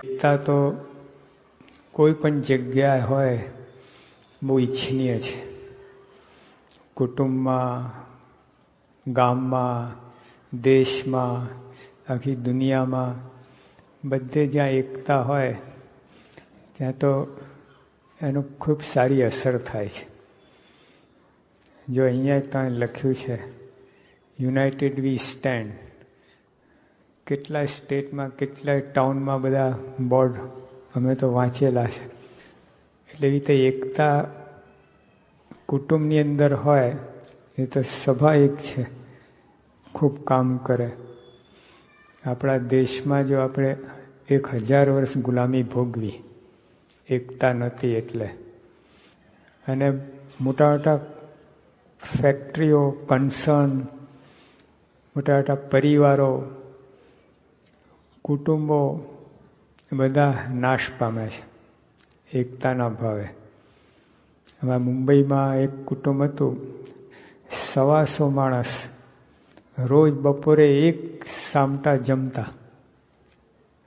એકતા તો કોઈ પણ જગ્યાએ હોય બહુ ઈચ્છનીય છે. કુટુંબમાં, ગામમાં, દેશમાં, આખી દુનિયામાં, બધે જ્યાં એકતા હોય ત્યાં તો એનું ખૂબ સારી અસર થાય છે. જો અહીંયા ત્યાં લખ્યું છે યુનાઇટેડ વી સ્ટેન્ડ, કેટલાય સ્ટેટમાં, કેટલાય ટાઉનમાં બધા બોર્ડ અમે તો વાંચેલા છે. એટલે એવી રીતે એકતા કુટુંબની અંદર હોય એ તો સ્વાભાવિક છે, ખૂબ કામ કરે. આપણા દેશમાં જો આપણે 1000 વર્ષ ગુલામી ભોગવી, એકતા નહોતી એટલે, અને મોટા મોટા ફેક્ટરીઓ, કન્સર્ન, મોટા મોટા પરિવારો, કુટુંબો બધા નાશ પામે છે એકતાના ભાવે. હવે મુંબઈમાં એક કુટુંબ હતું, 125 માણસ રોજ બપોરે એક સામટા જમતા.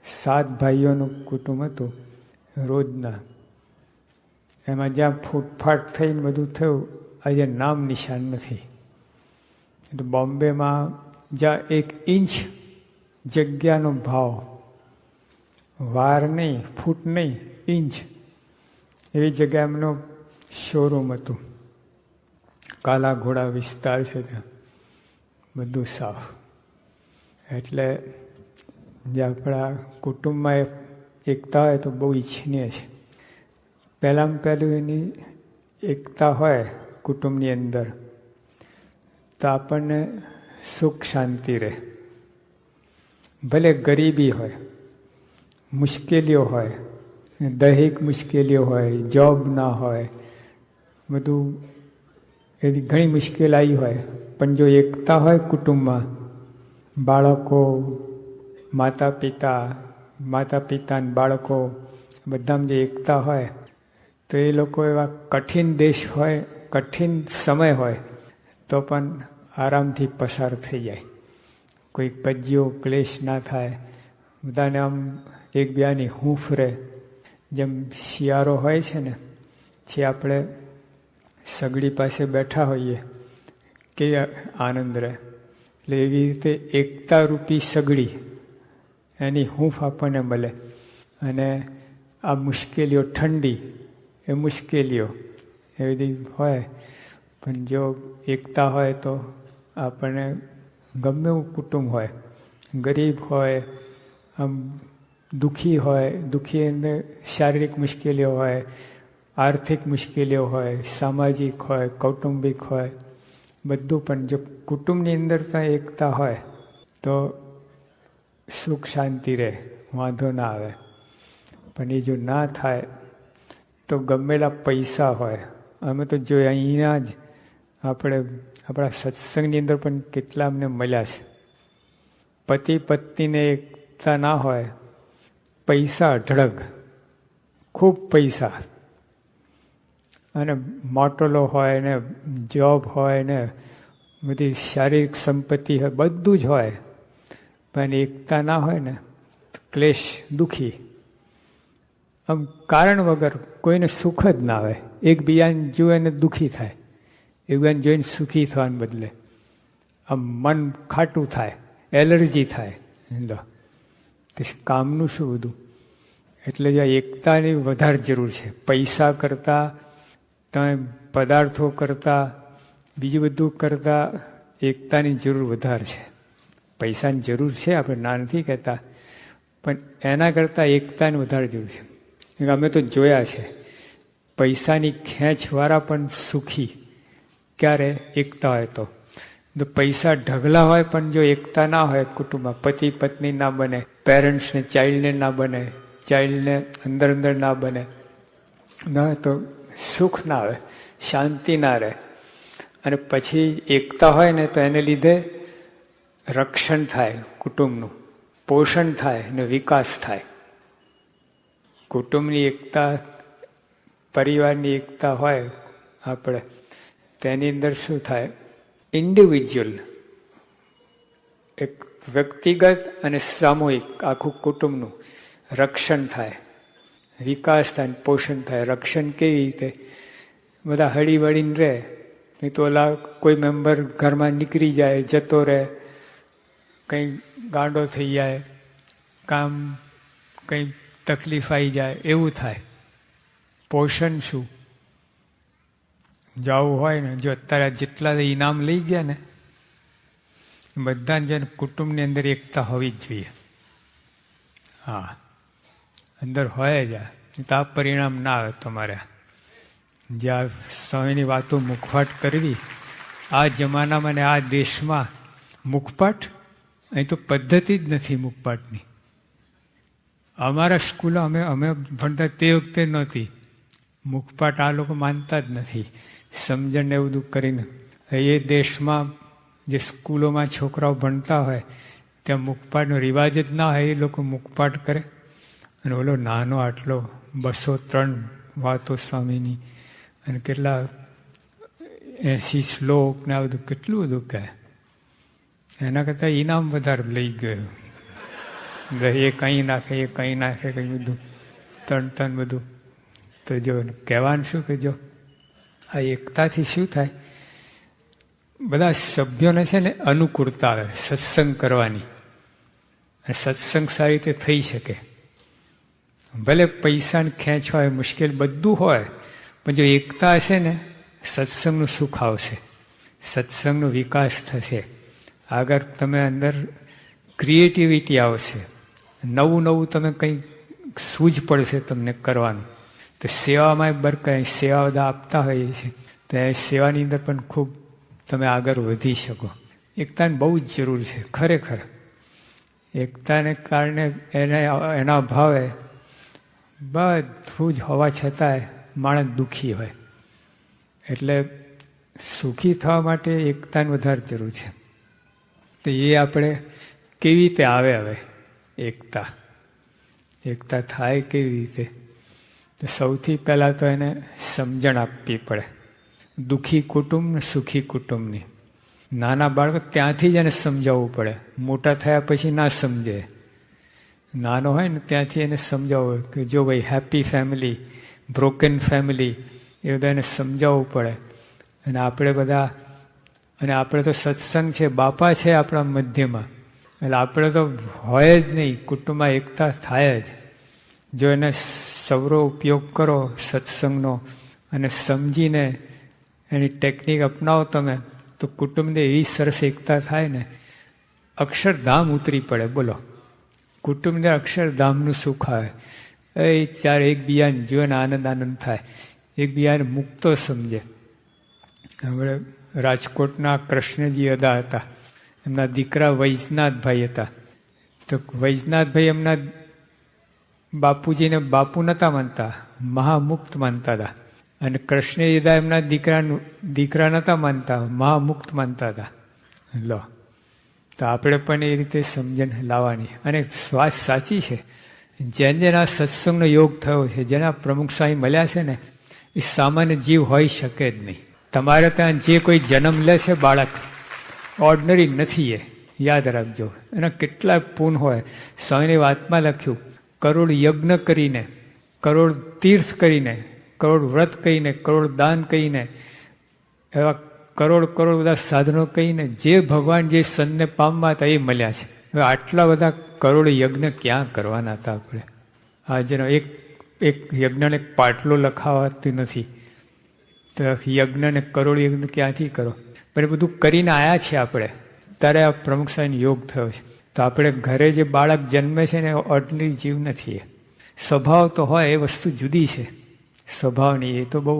7 ભાઈઓનું કુટુંબ હતું રોજના. એમાં જ્યાં ફૂટફાટ થઈને બધું થયું, આજે નામ નિશાન નથી. તો બોમ્બેમાં જ્યાં 1 ઇંચ જગ્યાનો ભાવ, વાર નહીં, ફૂટ નહીં, ઇંચ, એવી જગ્યા એમનો શોરૂમ હતું. કાલા ઘોડા વિસ્તાર છે ત્યાં, બધું સાફ. એટલે જે આપણા કુટુંબમાં એકતા હોય તો બહુ ઈચ્છનીય છે. પહેલાં પહેલું એની એકતા હોય કુટુંબની અંદર તો આપણને સુખ શાંતિ રહે. ભલે ગરીબી હોય, મુશ્કેલીઓ હોય, દૈહિક મુશ્કેલીઓ હોય, જોબ ના હોય, બધું એવી ઘણી મુશ્કેલી હોય, પણ જો એકતા હોય કુટુંબમાં, બાળકો, માતા પિતા ને બાળકો બધામાં જે એકતા હોય તો એ લોકો એવા કઠિન દેશ હોય, કઠિન સમય હોય તો પણ આરામથી પસાર થઈ જાય. કોઈ કજિયો ક્લેશ ના થાય, બધાને આમ એકબીજાની હૂંફ રહે. જેમ શિયાળો હોય છે ને, જે આપણે સગડી પાસે બેઠા હોઈએ કે આનંદ રહે, એટલે એવી રીતે એકતા રૂપી સગડી, એની હૂંફ આપણને મળે. અને આ મુશ્કેલીઓ, ઠંડી એ મુશ્કેલીઓ એવી હોય, પણ જો એકતા હોય તો આપણને ગમે એવું કુટુંબ હોય, ગરીબ હોય, આમ દુઃખી હોય, દુઃખી એને શારીરિક મુશ્કેલીઓ હોય, આર્થિક મુશ્કેલીઓ હોય, સામાજિક હોય, કૌટુંબિક હોય, બધું. પણ જો કુટુંબની અંદર ત્યાં એકતા હોય તો સુખ શાંતિ રહે, વાંધો ના આવે. પણ એ જો ના થાય તો ગમેલા પૈસા હોય, અમે તો જો અહીંયા જ આપણે આપણા સત્સંગની અંદર પણ કેટલા અમને મળ્યા છે. પતિ પત્નીને એકતા ના હોય, પૈસા અઢળક, ખૂબ પૈસા, અને મોટલો હોય ને, જોબ હોય ને, બધી શારીરિક સંપત્તિ હોય, બધું જ હોય, પણ એકતા ના હોય ને ક્લેશ, દુઃખી. આમ કારણ વગર કોઈને સુખ જ ના આવે. એકબીજાને જુએ ને દુઃખી થાય, એકબીજાને જોઈને સુખી થવાને બદલે આમ મન ખાટું થાય, એલર્જી થાય. તે કામનું શું બધું. એટલે જો એકતાની વધારે જરૂર છે. પૈસા કરતાં, તમે પદાર્થો કરતાં, બીજું બધું કરતાં એકતાની જરૂર વધારે છે. પૈસાની જરૂર છે, આપણે ના નથી કહેતા, પણ એના કરતાં એકતાની વધારે જરૂર છે. અમે તો જોયા છે, પૈસાની ખેંચવાળા પણ સુખી ક્યારે? એકતા હોય તો. પૈસા ઢગલા હોય પણ જો એકતા ના હોય કુટુંબમાં, પતિ પત્ની ના બને, પેરેન્ટ્સને ચાઇલ્ડને ના બને, ચાઇલ્ડને અંદર ના બને, ના તો સુખ ના આવે, શાંતિ ના રહે. અને પછી એકતા હોય ને તો એને લીધે રક્ષણ થાય, કુટુંબનું પોષણ થાય ને વિકાસ થાય. કુટુંબની એકતા, પરિવારની એકતા હોય આપણે, તેની અંદર શું થાય? ઇન્ડિવિજ્યુઅલ, એક વ્યક્તિગત અને સામૂહિક, આખું કુટુંબનું રક્ષણ થાય, વિકાસ થાય, પોષણ થાય. રક્ષણ કેવી રીતે? બધા હળી વળીને રહે, નહીં તો ઓલા કોઈ મેમ્બર ઘરમાં નીકળી જાય, જતો રહે, કંઈ ગાંડો થઈ જાય, કામ કંઈ તકલીફ આવી જાય, એવું થાય. પોષણ શું? જવું હોય ને, જો અત્યારે જેટલા ઇનામ લઈ ગયા ને બધાને જેને કુટુંબની અંદર એકતા હોવી જ જોઈએ. હા, અંદર હોય જ, તો આ પરિણામ ના આવે તમારે. જ્યાં સ્વામીની વાતો મુખપાઠ કરવી, આ જમાનામાં ને આ દેશમાં મુખપાઠ, અહીં તો પદ્ધતિ જ નથી મુખપાઠની. અમારા સ્કૂલો અમે ભણતા તે વખતે નહોતી. મુખપાઠ આ લોકો માનતા જ નથી. સમજણ એવું બધું કરીને એ દેશમાં જે સ્કૂલોમાં છોકરાઓ ભણતા હોય ત્યાં મુખપાઠનો રિવાજ જ ના હોય. એ લોકો મુખપાઠ કરે અને ઓલો નાનો આટલો 203 વાતો સ્વામીની અને કેટલા 80 શ્લોક ને આ બધું કેટલું બધું કહે. એના કરતાં ઇનામ વધારે લઈ ગયું. એ કંઈ નાખે, એ કંઈ નાખે, કંઈ બધું તણ બધું. તો જો કહેવાનું શું કે જો આ એકતાથી શું થાય, બધા સભ્યોને છે ને અનુકૂળતા આવે સત્સંગ કરવાની. અને સત્સંગ સારી રીતે થઈ શકે. ભલે પૈસાની ખેંચ હોય, મુશ્કેલ બધું હોય, પણ જો એકતા હશે ને સત્સંગનું સુખ આવશે, સત્સંગનો વિકાસ થશે. આગળ તમે અંદર ક્રિએટિવિટી આવશે, નવું નવું તમે કંઈ સૂઝ પડશે તમને કરવાનું. તો સેવામાં બરકાય, સેવા બધા આપતા હોઈએ છીએ તો એ સેવાની અંદર પણ ખૂબ તમે આગળ વધી શકો. એકતાની બહુ જ જરૂર છે ખરેખર. એકતાને કારણે એના અભાવે બધું જ હોવા છતાંય માણસ દુઃખી હોય. એટલે સુખી થવા માટે એકતાની વધારે જરૂર છે. તો એ આપણે કેવી રીતે આવે? હવે એકતા થાય કેવી રીતે? તો સૌથી પહેલાં તો એને સમજણ આપવી પડે. દુઃખી કુટુંબ ને સુખી કુટુંબની. નાના બાળકો ત્યાંથી જ એને સમજાવવું પડે. મોટા થયા પછી ના સમજે. નાનો હોય ને ત્યાંથી એને સમજાવવું કે જો ભાઈ હેપી ફેમિલી, બ્રોકન ફેમિલી, એ બધા એને સમજાવવું પડે. અને આપણે તો સત્સંગ છે, બાપા છે આપણા મધ્યમાં, એટલે આપણે તો હોય જ નહીં. કુટુંબમાં એકતા થાય જ જો એને સવરો ઉપયોગ કરો સત્સંગનો અને સમજીને એની ટેકનિક અપનાવો તમે, તો કુટુંબને એવી સરસ એકતા થાય ને અક્ષરધામ ઉતરી પડે. બોલો, કુટુંબને અક્ષરધામનું સુખ આવે. એ ચાર એકબીજાને જોઈને આનંદ થાય, એકબીજાને મુક્તો સમજે. હવે રાજકોટના કૃષ્ણજી અદા હતા, એમના દીકરા વૈજનાથભાઈ હતા. તો વૈજનાથભાઈ એમના બાપુજીને બાપુ નહોતા માનતા, મહામુક્ત માનતા હતા. અને કૃષ્ણજીદા એમના દીકરા નહોતા માનતા, મહામુક્ત માનતા હતા. લો, તો આપણે પણ એ રીતે સમજણ લાવવાની. અને વાત સાચી છે, જેના સત્સંગનો યોગ થયો છે, જેના પ્રમુખ સ્વામી મળ્યા છે ને, એ સામાન્ય જીવ હોઈ શકે જ નહીં. તમારે ત્યાં જે કોઈ જન્મ લે છે બાળક, ઓર્ડિનરી નથી. એ યાદ રાખજો. એના કેટલા પૂન હોય. સ્વામીની વાતમાં લખ્યું, કરોડ યજ્ઞ કરીને, કરોડ તીર્થ કરીને, કરોડ વ્રત કહીને, કરોડ દાન કહીને, એવા કરોડ બધા સાધનો કહીને જે ભગવાન જે સંતને પામવા હતા એ મળ્યા છે. હવે આટલા બધા કરોડ યજ્ઞ ક્યાં કરવાના હતા આપણે? આજનો એક યજ્ઞને પાટલો લખાવાતી નથી. તો યજ્ઞને કરોડ યજ્ઞ ક્યાંથી કરો? પણ એ બધું કરીને આવ્યા છે આપણે, ત્યારે આ પ્રમુખ સ્વામીનો યોગ થયો છે. તો આપણે ઘરે જે બાળક જન્મે છે ને ઓર્ડિનરી જીવ નથી. સ્વભાવ તો હોય, એ વસ્તુ જુદી છે. સ્વભાવની એ તો બહુ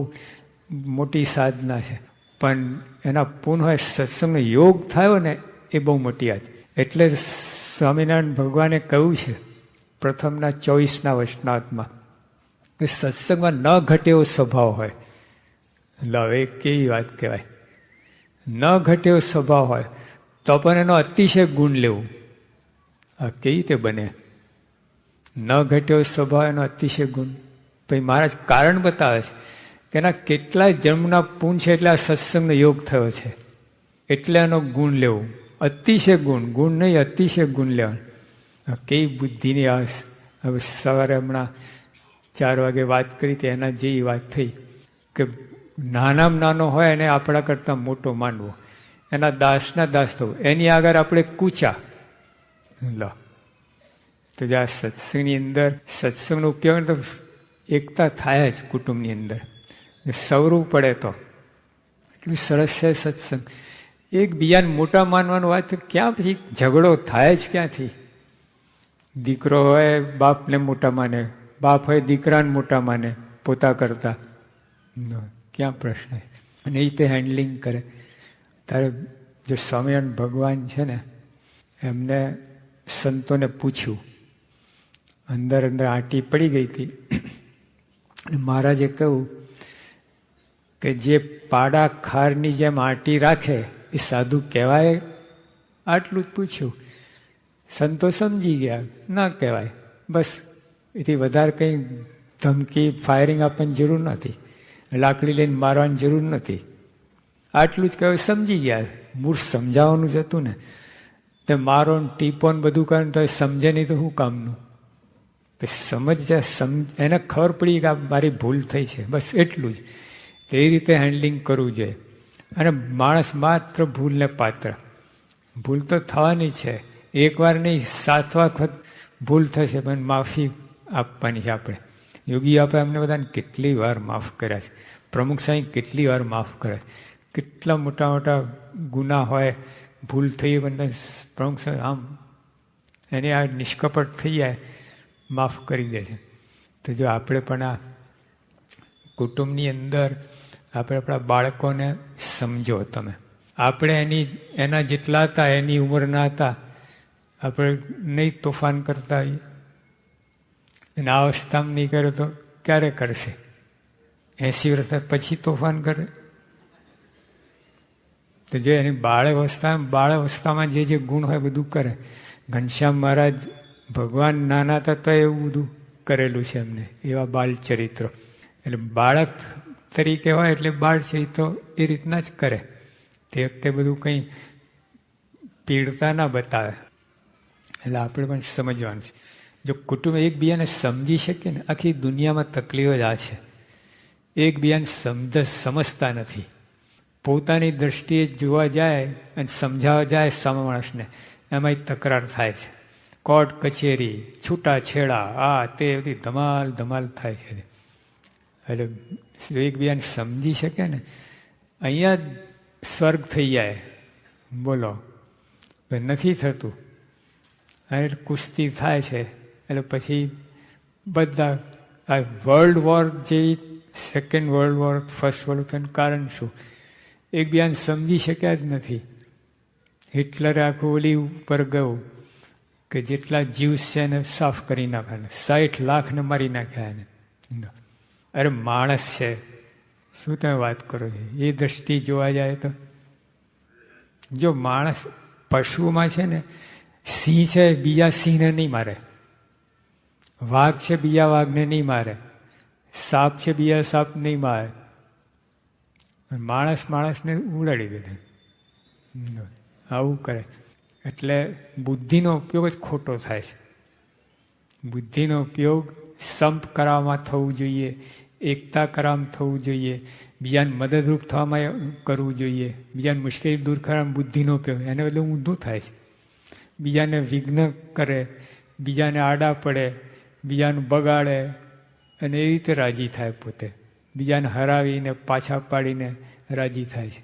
મોટી સાધના છે, પણ એના પૂર્ણ હોય, સત્સંગનો યોગ થયો ને એ બહુ મોટી વાત. એટલે સ્વામિનારાયણ ભગવાને કહ્યું છે પ્રથમના 24ના વચનાત્મા કે સત્સંગમાં ન ઘટે એવો સ્વભાવ હોય. લવે કેવી વાત કહેવાય. ન ઘટે એવો સ્વભાવ હોય તો પણ એનો અતિશય ગુણ લેવું. આ કેવી રીતે બને? ન ઘટ્યો સ્વભાવ, એનો અતિશય ગુણ. પછી મહારાજ કારણ બતાવે છે કે એના કેટલાય જન્મના પૂન છે, એટલે આ સત્સંગનો યોગ થયો છે, એટલે એનો ગુણ લેવું. અતિશય ગુણ નહીં, અતિશય ગુણ લેવાનું. કેવી બુદ્ધિની હવે સવારે હમણાં 4 વાગે વાત કરી હતી, એના જેવી વાત થઈ કે નાનામાં નાનો હોય એને આપણા કરતાં મોટો માનવો, એના દાસના દાસ થવું, એની આગળ આપણે કૂચા લો. તો જે આ સત્સંગની અંદર સત્સંગનો ઉપયોગ તો એકતા થાય જ કુટુંબની અંદર, સવરું પડે તો એટલું સરસ છે સત્સંગ. એકબીજાને મોટા માનવાનું વાત ક્યાં, પછી ઝઘડો થાય જ ક્યાંથી? દીકરો હોય બાપને મોટા માને, બાપ હોય દીકરાને મોટા માને પોતા કરતા, ક્યાં પ્રશ્ન? અને એ રીતે હેન્ડલિંગ કરે. ત્યારે જો સ્વામિનારાયણ ભગવાન છે ને, એમને સંતોને પૂછ્યું, અંદર અંદર આંટી પડી ગઈ હતી, મહારાજે કહ્યું કે જે પાડા ખારની જેમ આંટી રાખે એ સાધુ કહેવાય? આટલું જ પૂછ્યું. સંતો સમજી ગયા, ના કહેવાય. બસ એથી વધારે કંઈ ધમકી ફાયરિંગ આપવાની જરૂર નથી, લાકડી લઈને મારવાની જરૂર નથી, આટલું જ કહેવાય. સમજી ગયા. મૂળ સમજાવવાનું જ હતું ને, તે મારો ટીપો ને બધું કરે તો સમજે નહીં તો શું કામનું? સમજ જાય, એને ખબર પડી કે આ મારી ભૂલ થઈ છે, બસ એટલું જ. એ રીતે હેન્ડલિંગ કરવું જોઈએ. અને માણસ માત્ર ભૂલને પાત્ર, ભૂલ તો થવાની છે, એકવાર નહીં 7 વખત ભૂલ થશે, પણ માફી આપવાની છે આપણે. યોગી આપણે અમને બધાને કેટલી વાર માફ કર્યા છે, પ્રમુખ સાંઈ કેટલી વાર માફ કર્યા છે. કેટલા મોટા મોટા ગુના હોય, ભૂલ થઈ, પણ પ્રમુખ સાંઈ આમ એની આ નિષ્કપટ થઈ જાય, માફ કરી દે છે. તો જો આપણે પણ આ કુટુંબની અંદર આપણે આપણા બાળકોને સમજો. તમે આપણે એના જેટલા હતા, એની ઉંમરના હતા, આપણે નહીં તોફાન કરતા હોઈએ, અને આ અવસ્થામાં નહીં કરે તો ક્યારે કરશે? 80 વર્ષ પછી તોફાન કરે? તો જે એની બાળ અવસ્થામાં જે ગુણ હોય બધું કરે. ઘનશ્યામ મહારાજ ભગવાન નાના હતા તો એવું બધું કરેલું છે એમને, એવા બાળ ચરિત્રો. એટલે બાળક તરીકે હોય એટલે બાળ ચરિત્રો એ રીતના જ કરે. તે વખતે બધું કંઈ પીડતા ના બતાવે. એટલે આપણે પણ સમજવાનું છે. જો કુટુંબ એકબીજાને સમજી શકે ને, આખી દુનિયામાં તકલીફ જ આ છે. એકબીજાને સમજતા નથી. પોતાની દ્રષ્ટિએ જોવા જાય અને સમજાવવા જાય સામે માણસને, એમાં તકરાર થાય છે. કોર્ટ કચેરી, છૂટાછેડા, આ તે બધી ધમાલ થાય છે. એટલે એકબીજાને સમજી શકે ને, અહીંયા જ સ્વર્ગ થઈ જાય. બોલો, નથી થતું. અને કુસ્તી થાય છે. એટલે પછી બધા આ વર્લ્ડ વોર જેવી, second world war, first world વોરનું કારણ શું? એકબીજાને સમજી શક્યા જ નથી. હિટલરે આખું ઓલી ઉપર ગયું કે જેટલા જીવ્સ છે એને સાફ કરી નાખ્યા, 60 લાખને મારી નાખ્યા એને. અરે માણસ છે, શું તમે વાત કરો છો? એ દ્રષ્ટિ જોવા જાય તો જો માણસ પશુમાં છે ને, સિંહ છે બીજા સિંહને નહીં મારે, વાઘ છે બીજા વાઘને નહીં મારે, સાપ છે બીજા સાપ નહીં મારે. માણસને ઉડાડી દે, આવું કરે. એટલે બુદ્ધિનો ઉપયોગ જ ખોટો થાય છે. બુદ્ધિનો ઉપયોગ સંપ કરવામાં થવું જોઈએ, એકતા કરવામાં થવું જોઈએ, બીજાને મદદરૂપ થવામાં કરવું જોઈએ, બીજાને મુશ્કેલી દૂર કરવામાં બુદ્ધિનો ઉપયોગ. એને બદલે ઊંધું થાય છે. બીજાને વિઘ્ન કરે, બીજાને આડા પડે, બીજાનું બગાડે, અને એ રીતે રાજી થાય પોતે. બીજાને હરાવીને પાછા પાડીને રાજી થાય છે.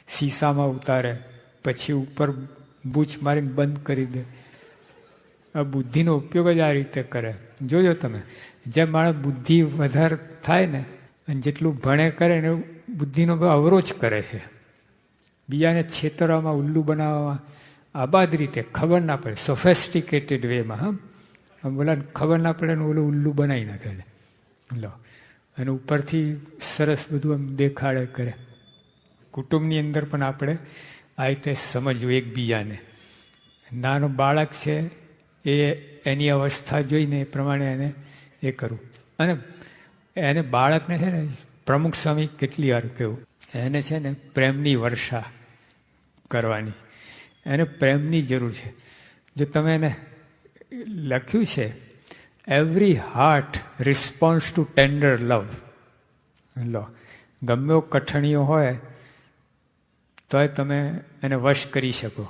શીશામાં ઉતારે, પછી ઉપર બૂચ મારીને બંધ કરી દે. આ બુદ્ધિનો ઉપયોગ જ આ રીતે કરે. જોજો તમે, જેમ માણસ બુદ્ધિ વધારે થાય ને, અને જેટલું ભણે કરે ને બુદ્ધિનો અવરોધ કરે છે. બીજાને છેતરવામાં, ઉલ્લુ બનાવવામાં, આબાદ રીતે ખબર ના પડે, સોફેસ્ટિકેટેડ વેમાં. બોલા ખબર ના પડે ને ઓલું ઉલ્લુ બનાવી નાખે છે. લો, અને ઉપરથી સરસ બધું આમ દેખાડે કરે. કુટુંબની અંદર પણ આપણે આ રીતે સમજવું એકબીજાને. નાનો બાળક છે એ એની અવસ્થા જોઈને એ પ્રમાણે એને એ કરવું. અને એને બાળકને છે ને, પ્રમુખ સ્વામી કેટલી વાર કહ્યું, એને છે ને પ્રેમની વર્ષા કરવાની. એને પ્રેમની જરૂર છે. જો તમે એને લખ્યું છે every heart response to tender love. લો, ગમે કઠણીઓ હોય તોય તમે એને વશ કરી શકો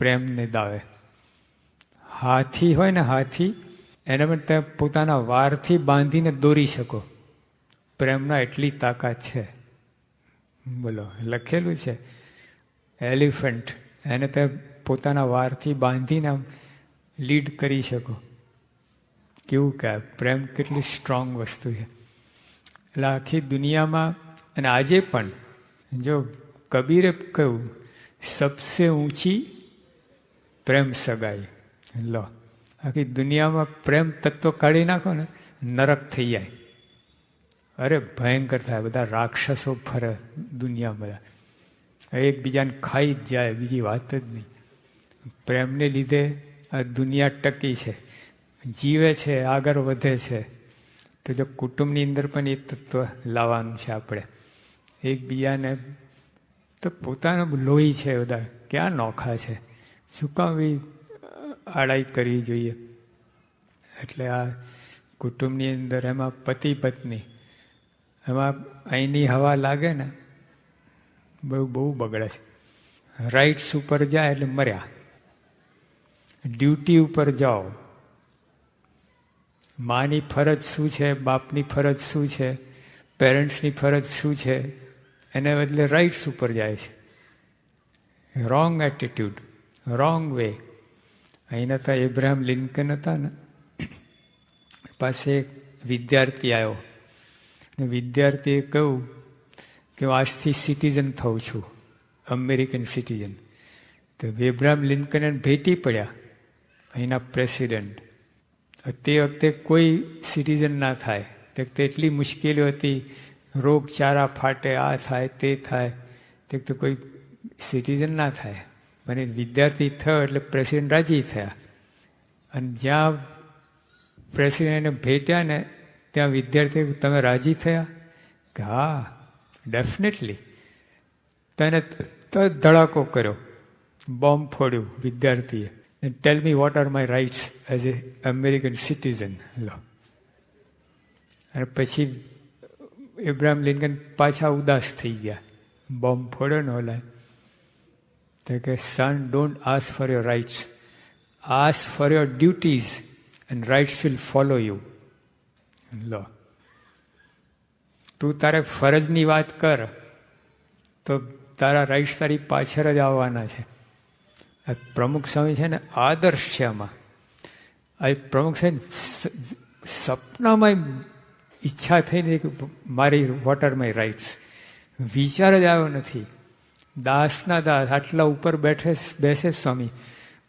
પ્રેમને દાવે. હાથી હોય ને, હાથી, એને પણ તમે પોતાના વારથી બાંધીને દોરી શકો. પ્રેમના એટલી તાકાત છે. બોલો, લખેલું છે. એલિફન્ટ, એને તમે પોતાના વારથી બાંધીને લીડ કરી શકો. કેવું કે પ્રેમ કેટલી સ્ટ્રોંગ વસ્તુ છે. એટલે આખી દુનિયામાં, અને આજે પણ જો કબીરે કહ્યું, સબસે ઊંચી પ્રેમ સગાઈ. લો, આખી દુનિયામાં પ્રેમ તત્વ કાઢી નાખો ને, નરક થઈ જાય. અરે ભયંકર થાય. બધા રાક્ષસો ફરે દુનિયા, બધા એકબીજાને ખાઈ જ જાય, બીજી વાત જ નહીં. પ્રેમને લીધે આ દુનિયા ટકી છે, જીવે છે, આગળ વધે છે. તો જો કુટુંબની અંદર પણ એ તત્વ લાવવાનું છે આપણે. એકબીજાને તો પોતાનું લોહી છે, બધા ક્યાં નોખા છે, શું કામ આડાઈ કરવી જોઈએ. એટલે આ કુટુંબની અંદર એમાં પતિ પત્ની, એમાં અહીંની હવા લાગે ને બહુ બગડે છે. રાઇટ્સ ઉપર જાય એટલે મર્યા. ડ્યુટી ઉપર જાઓ, માની ફરજ શું છે, બાપની ફરજ શું છે, પેરેન્ટ્સની ફરજ શું છે, એને બદલે રાઇટ્સ ઉપર જાય છે. Wrong attitude, wrong way. અહીંના હતા એબ્રાહમ લિંકન હતા ને, પાસે એક વિદ્યાર્થી આવ્યો. વિદ્યાર્થીએ કહ્યું કે હું આજથી સિટીઝન થઉં છું, અમેરિકન સિટીઝન. તો એબ્રાહમ લિંકન ભેટી પડ્યા, અહીંના પ્રેસિડેન્ટ. તે વખતે કોઈ સિટીઝન ના થાય. તે વખતે એટલી મુશ્કેલીઓ હતી, રોગચાળા ફાટે, આ થાય તે થાય. તે વખતે કોઈ સિટીઝન ના થાય. મને વિદ્યાર્થી થયો એટલે પ્રેસિડેન્ટ રાજી થયા. અને જ્યાં પ્રેસિડેન્ટને ભેટ્યા ને ત્યાં વિદ્યાર્થી, તમે રાજી થયા? કે હા, ડેફિનેટલી. તેને ધડાકો કર્યો, બોમ્બ ફોડ્યું વિદ્યાર્થીએ. Tell me what are my rights as a American citizen. લો, અને પછી એબ્રાહમ લિંકન પાછા ઉદાસ થઈ ગયા. બોમ્બ ફોડ્યો ને ઓલા. તો કે son, don't ask for your rights, ask for your duties and rights will follow you. લો, તું તારે ફરજની વાત કર તો તારા રાઇટ્સ તારી પાછળ જ આવવાના છે. આ પ્રમુખ સ્વામી છે ને, આદર્શ છે આમાં. આ પ્રમુખ છે ને, સપનામાં ઈચ્છા થઈ ને કે મારી વોટ આર માય રાઇટ્સ, વિચાર જ આવ્યો નથી. દાસના દાસ આટલા ઉપર બેસે સ્વામી,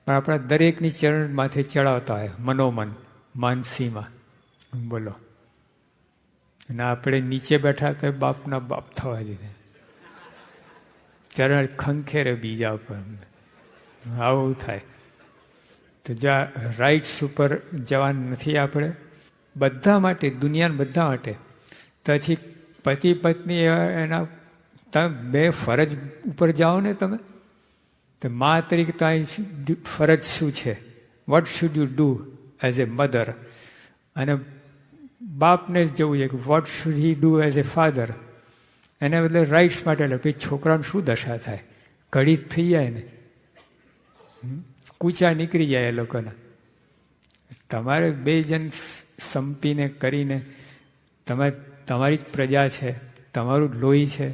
પણ આપણા દરેકની ચરણ માથે ચડાવતા હોય મનોમન, માનસીમાં. બોલો, અને આપણે નીચે બેઠા તો બાપના બાપ થવા જોઈએ, ચરણ ખંખેરે બીજા ઉપર. આવું થાય. તો જ્યાં રાઇટ્સ ઉપર જવાનું નથી આપણે, બધા માટે, દુનિયાના બધા માટે. પછી પતિ પત્ની એના તમે બે ફરજ ઉપર જાઓ ને તમે. તો મા તરીકે તો અહીં ફરજ શું છે, what should you do as a mother. અને બાપને જ જવું છે કે what should he do as a father. એને બદલે રાઇટ્સ માટે એટલે છોકરાને શું દશા થાય, ઘડી થઈ જાય ને, કૂચા નીકળી જાય એ લોકોના. તમારે બે જણ સંપીને કરીને, તમારી જ પ્રજા છે, તમારું લોહી છે,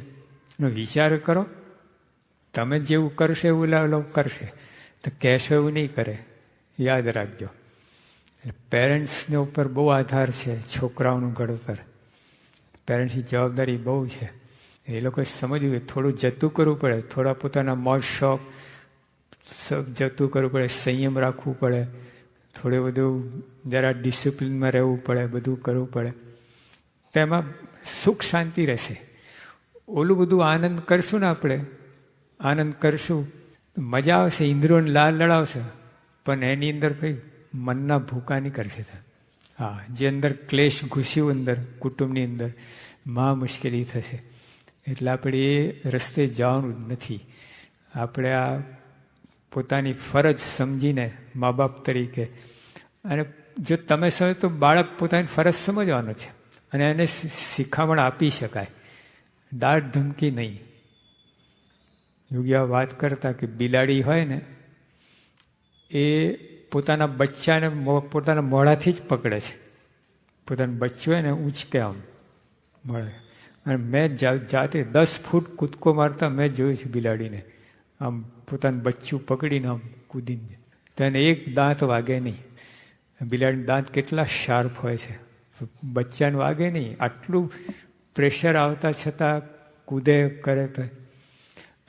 એનો વિચાર કરો. તમે જેવું કરશો એવું લોકો કરશે, તો કહેશો એવું નહીં કરે. યાદ રાખજો. પેરેન્ટ્સને ઉપર બહુ આધાર છે છોકરાઓનું ઘડતર. પેરેન્ટ્સની જવાબદારી બહુ છે. એ લોકોએ સમજવું, થોડું જતું કરવું પડે, થોડા પોતાના મોજ શોખ સબ જતું કરવું પડે, સંયમ રાખવું પડે, થોડું બધું જરા ડિસિપ્લિનમાં રહેવું પડે, બધું કરવું પડે. તેમાં સુખ શાંતિ રહેશે. ઓલું બધું આનંદ કરશું ને આપણે, આનંદ કરશું, મજા આવશે, ઇન્દ્રિયોને લાલ લડાવશે, પણ એની અંદર કંઈ મનના ભૂકા નહીં કરશે. હા, જે અંદર ક્લેશ ઘૂસ્યું અંદર કુટુંબની અંદર, મહા મુશ્કેલી થશે. એટલે આપણે એ રસ્તે જવાનું જ નથી. આપણે આ પોતાની ફરજ સમજીને મા બાપ તરીકે, અને જો તમે સમજો તો બાળક પોતાની ફરજ સમજવાનો છે અને એને શિખામણ આપી શકાય, દાઢ ધમકી નહીં. યોગીઓ વાત કરતા કે બિલાડી હોય ને એ પોતાના બચ્ચાને પોતાના મોઢાથી જ પકડે છે. પોતાનું બચ્ચું હોય ને ઊંચકે આમ મળે. અને મેં જાતે 10 ફૂટ કૂદકો મારતા મેં જોયું છે બિલાડીને, આમ પોતાનું બચ્ચું પકડીને આમ કૂદીને. તો એને એક દાંત વાગે નહીં. બિલાડીના દાંત કેટલા શાર્પ હોય છે, બચ્ચાને વાગે નહીં. આટલું પ્રેશર આવતા છતાં કૂદે કરે તો.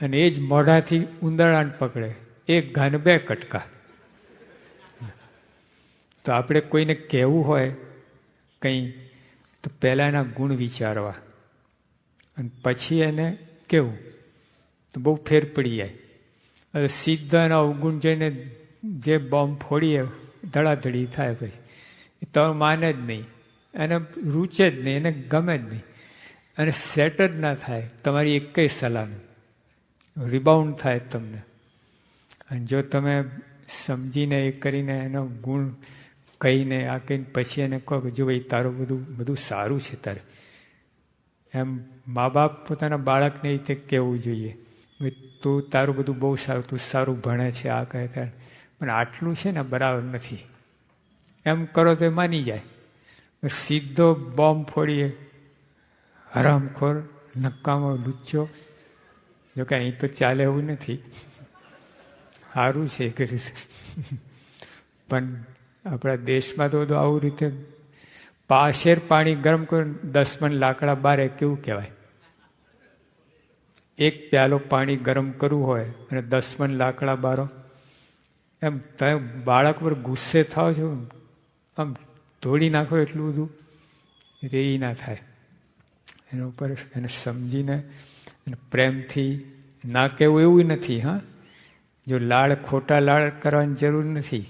અને એ જ મોઢાથી ઉંદરડાને પકડે, એક ઘાને 2 કટકા. તો આપણે કોઈને કહેવું હોય કંઈ તો પહેલાં એના ગુણ વિચારવા અને પછી એને કહેવું તો બહુ ફેર પડી જાય. હવે સીધા એના અવગુણ જોઈને જે બોમ્બ ફોડીએ ધડાધડી થાય, પછી તો માને જ નહીં, એને રૂચે જ નહીં, એને ગમે જ નહીં, અને સેટ જ ના થાય તમારી એકેય સલાહનું. રિબાઉન્ડ થાય તમને. અને જો તમે સમજીને એ કરીને એનો ગુણ કહીને આ કહીને પછી એને કહો કે જો ભાઈ તારું બધું સારું છે તારે, એમ મા બાપ પોતાના બાળકને રીતે કહેવું જોઈએ, તું તારું બધું બહુ સારું, તું સારું ભણે છે, આ કહે ત્યારે પણ આટલું છે ને બરાબર નથી, એમ કરો તો માની જાય. સીધો બોમ્બ ફોડીએ, હરામખોર, નક્કામો, લુચ્ચો. જો કે અહીં તો ચાલે એવું નથી, સારું છે કરીશ. પણ આપણા દેશમાં તો બધું આવું રીતે પાશેર પાણી ગરમ કરો, 10 મણ લાકડા બારે, કેવું કહેવાય? 1 પ્યાલો પાણી ગરમ કરવું હોય અને 10 મણ લાકડા બારો, એમ તમે બાળક પર ગુસ્સે થાવ છો, આમ ધોડી નાખો એટલું બધું એ ના થાય. એના ઉપર એને સમજીને અને પ્રેમથી ના કહેવું એવું નથી. હા, જો ખોટા લાડ કરવાની જરૂર નથી.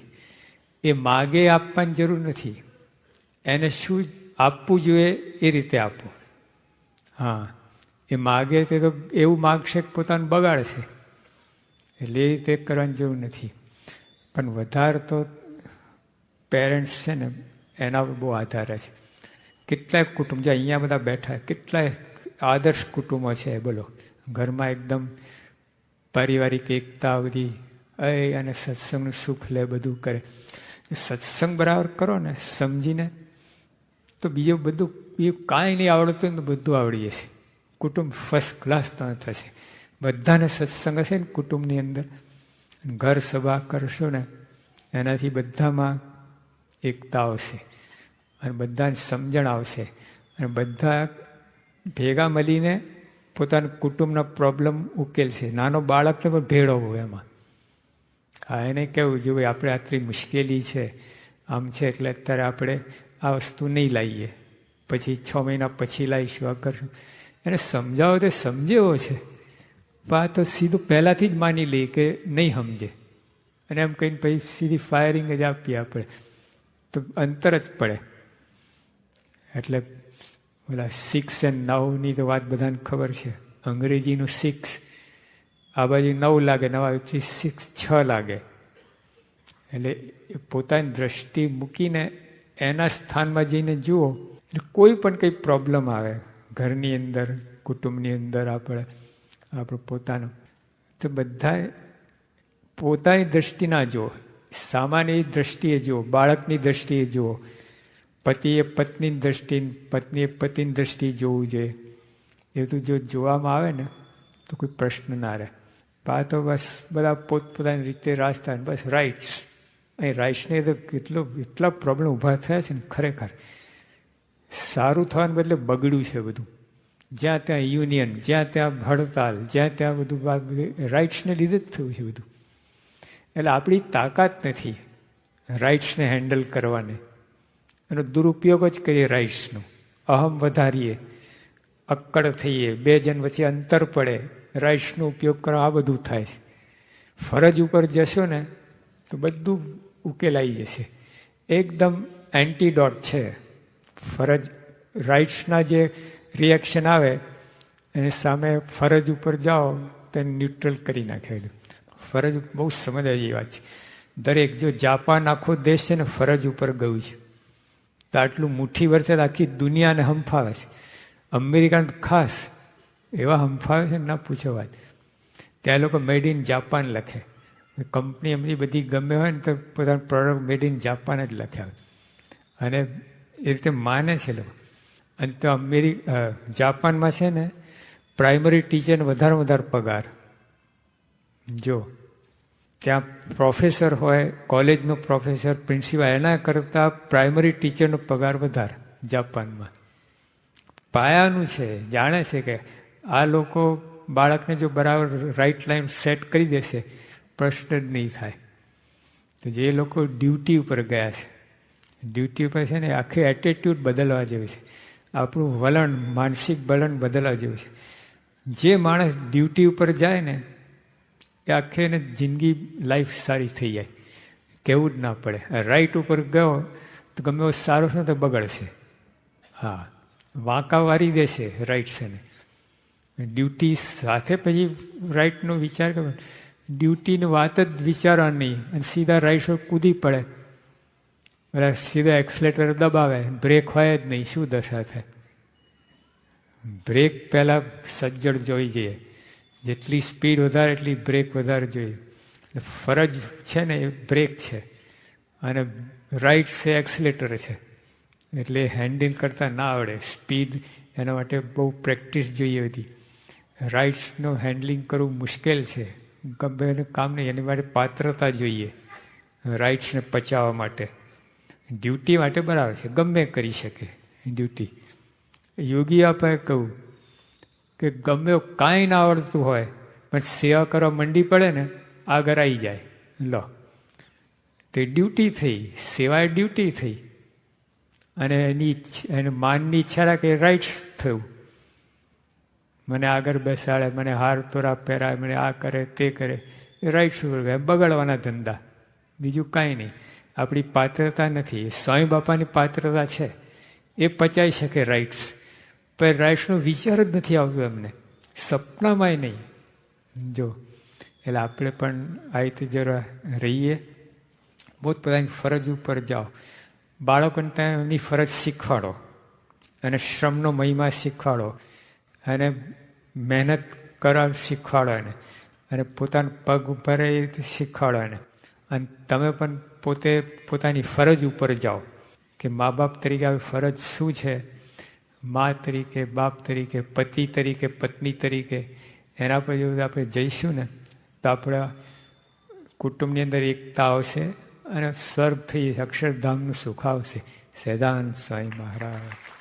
એ માગે આપવાની જરૂર નથી, એને શું આપવું જોઈએ એ રીતે આપો. હા, એ માગે તે તો એવું માગશે કે પોતાનું બગાડશે, એટલે એ રીતે કરવાની જરૂર નથી. પણ વધારે તો પેરેન્ટ્સ છે ને એના પર બહુ આધાર છે. કેટલાય કુટુંબ, જે અહીંયા બધા બેઠા, કેટલાય આદર્શ કુટુંબો છે. બોલો, ઘરમાં એકદમ પારિવારિક એકતા બધી, અને સત્સંગનું સુખ લે, બધું કરે. સત્સંગ બરાબર કરો ને સમજીને, તો બીજું કાંઈ નહીં આવડતું ને તો બધું આવડી જશે. કુટુંબ ફર્સ્ટ ક્લાસ થશે. બધાને સત્સંગ હશે ને કુટુંબની અંદર, ઘર સભા કરશો ને એનાથી બધામાં એકતા આવશે અને બધાને સમજણ આવશે, અને બધા ભેગા મળીને પોતાના કુટુંબના પ્રોબ્લેમ ઉકેલશે. નાનો બાળકને પણ ભેળવવો એમાં. હા, એને કહેવું જોઈએ આપણે આટલી મુશ્કેલી છે, આમ છે, એટલે અત્યારે આપણે આ વસ્તુ નહીં લાવીએ, પછી 6 મહિના પછી લાવીશું, આ કરશું. એને સમજાવો તો સમજેવો છે, પણ આ તો સીધું પહેલાંથી જ માની લઈએ કે નહીં સમજે, અને એમ કહીને પછી સીધી ફાયરિંગ જ આપીએ આપણે, તો અંતર જ પડે. એટલે ઓલા 6 and 9ની તો વાત બધાને ખબર છે. અંગ્રેજીનું 6 આ બાજુ 9 લાગે, નવાથી 6 લાગે. એટલે પોતાની દ્રષ્ટિ મૂકીને એના સ્થાનમાં જઈને જુઓ. કોઈ પણ કંઈ પ્રોબ્લેમ આવે ઘરની અંદર, કુટુંબની અંદર, આપણે પોતાનું, તો બધા પોતાની દ્રષ્ટિ ના જુઓ, સામાન્ય દ્રષ્ટિએ જુઓ, બાળકની દ્રષ્ટિએ જુઓ, પતિએ પત્નીની દ્રષ્ટિ, પત્નીએ પતિની દ્રષ્ટિએ જોવું જોઈએ. એ બધું જો જોવામાં આવે ને તો કોઈ પ્રશ્ન ના રહે. આ તો બસ બધા પોતપોતાની રીતે રાજસ્થાન, બસ રાઇટ્સ. અહીં રાઇટ્સને તો એટલા પ્રોબ્લેમ ઊભા થયા છે ને, ખરેખર સારું થવાને બદલે બગડ્યું છે બધું. જ્યાં ત્યાં યુનિયન, જ્યાં ત્યાં હડતાલ, જ્યાં ત્યાં બધું રાઇટ્સને લીધે જ થયું છે બધું. એટલે આપણી તાકાત નથી રાઇટ્સને હેન્ડલ કરવાની. એનો દુરુપયોગ જ કરીએ રાઇટ્સનો, અહમ વધારીએ, અક્કડ થઈએ, 2 જણ વચ્ચે અંતર પડે, રાઇટ્સનો ઉપયોગ કરો, આ બધું થાય છે. ફરજ ઉપર જશો ને તો બધું ઉકેલાઈ જશે. એકદમ એન્ટીડોટ છે ફરજ. રાઇટ્સના જે રિએક્શન આવે એની સામે ફરજ ઉપર જાઓ તો એને ન્યુટ્રલ કરી નાખે. ફરજ બહુ સમજવા જેવી વાત છે. દરેક, જો જાપાન આખો દેશ છે ને ફરજ ઉપર ગયું છે, તો આટલું મુઠ્ઠી વર્ષે આખી દુનિયાને હંફાવે છે. અમેરિકા ખાસ એવા હંફાવે છે ના પૂછો વાત. ત્યાં લોકો મેડ ઇન જાપાન લખે. કંપની એમની બધી ગમે હોય ને તો પોતાનું પ્રોડક્ટ મેડ ઇન જાપાન જ લખ્યા હોય, અને એ રીતે માને છે લોકો. અને તો જાપાનમાં છે ને પ્રાઇમરી ટીચરને વધારે પગાર. જો ત્યાં પ્રોફેસર હોય, કોલેજનો પ્રોફેસર, પ્રિન્સિપલ, એના કરતાં પ્રાઇમરી ટીચરનો પગાર વધારે જાપાનમાં. પાયાનું છે, જાણે છે કે આ લોકો બાળકને જો બરાબર રાઈટ લાઈન સેટ કરી દેશે, પ્રશ્ન જ નહીં થાય. તો જે લોકો ડ્યુટી ઉપર ગયા છે, ડ્યુટી ઉપર છે ને આખી એટીટ્યૂડ બદલવા જેવી છે. આપણું વલણ, માનસિક વલણ બદલવા જેવું છે. જે માણસ ડ્યુટી ઉપર જાય ને એ આખી એને જિંદગી, લાઈફ સારી થઈ જાય, કહેવું જ ના પડે. રાઈટ ઉપર ગયો તો ગમે એવો સારો છે તો બગડશે. હા, વાંકા વારી દેશે રાઈટ છે ને. ડ્યુટી સાથે પછી રાઈટનો વિચાર કરો. ડ્યુટીની વાત જ વિચારવાની અને સીધા રાઈટ પર કૂદી પડે, એટલે સીધા એક્સલેટર દબાવે, બ્રેક હોય જ નહીં, શું દશા થાય? બ્રેક પહેલાં સજ્જડ જોઈ જઈએ. જેટલી સ્પીડ વધારે એટલી બ્રેક વધારે જોઈએ. ફરજ છે ને એ બ્રેક છે, અને રાઈટ છે એક્સલેટર છે. એટલે હેન્ડલ કરતાં ના આવડે. સ્પીડ એના માટે બહુ પ્રેક્ટિસ જોઈએ હતી. રાઇટ્સનું હેન્ડલિંગ કરવું મુશ્કેલ છે, ગમે એનું કામ નહીં. એની માટે પાત્રતા જોઈએ રાઇટ્સને પચાવવા માટે. ડ્યુટી માટે બરાબર છે, ગમે કરી શકે ડ્યુટી. યોગી આપણે કહું કે ગમે કાંઈ ના આવડતું હોય પણ સેવા કરવા મંડી પડે ને, આગળ આવી જાય. લો, તે ડ્યુટી થઈ, સેવા ડ્યુટી થઈ. અને એને માનની ઈચ્છા રાખે, રાઇટ્સ થયું. મને આગળ બેસાડે, મને હાર તોરા પહેરાય, મને આ કરે તે કરે, એ રાઇટ્સ બગાડવાના ધંધા, બીજું કાંઈ નહીં. આપણી પાત્રતા નથી. સ્વામી બાપાની પાત્રતા છે, એ પચાવી શકે રાઇટ્સ. પણ રાઇટ્સનો વિચાર જ નથી આવતો એમને, સપનામાંય નહીં. જો એટલે આપણે પણ આ રીતે જરા રહીએ, પોતપોતાની ફરજ ઉપર જાઓ. બાળકોને ત્યાં એમની ફરજ શીખવાડો, અને શ્રમનો મહિમા શીખવાડો, અને મહેનત કરવા શીખવાડો એને, અને પોતાના પગ ઉપર એ રીતે શીખવાડો એને. અને તમે પણ પોતે પોતાની ફરજ ઉપર જાઓ કે મા બાપ તરીકે આવી ફરજ શું છે, મા તરીકે, બાપ તરીકે, પતિ તરીકે, પત્ની તરીકે. એના પર જો આપણે જઈશું ને તો આપણા કુટુંબની અંદર એકતા આવશે, અને સ્વર્ગ થઈ અક્ષરધામનું સુખ આવશે. સહેજાનંદ સ્વામી મહારાજ.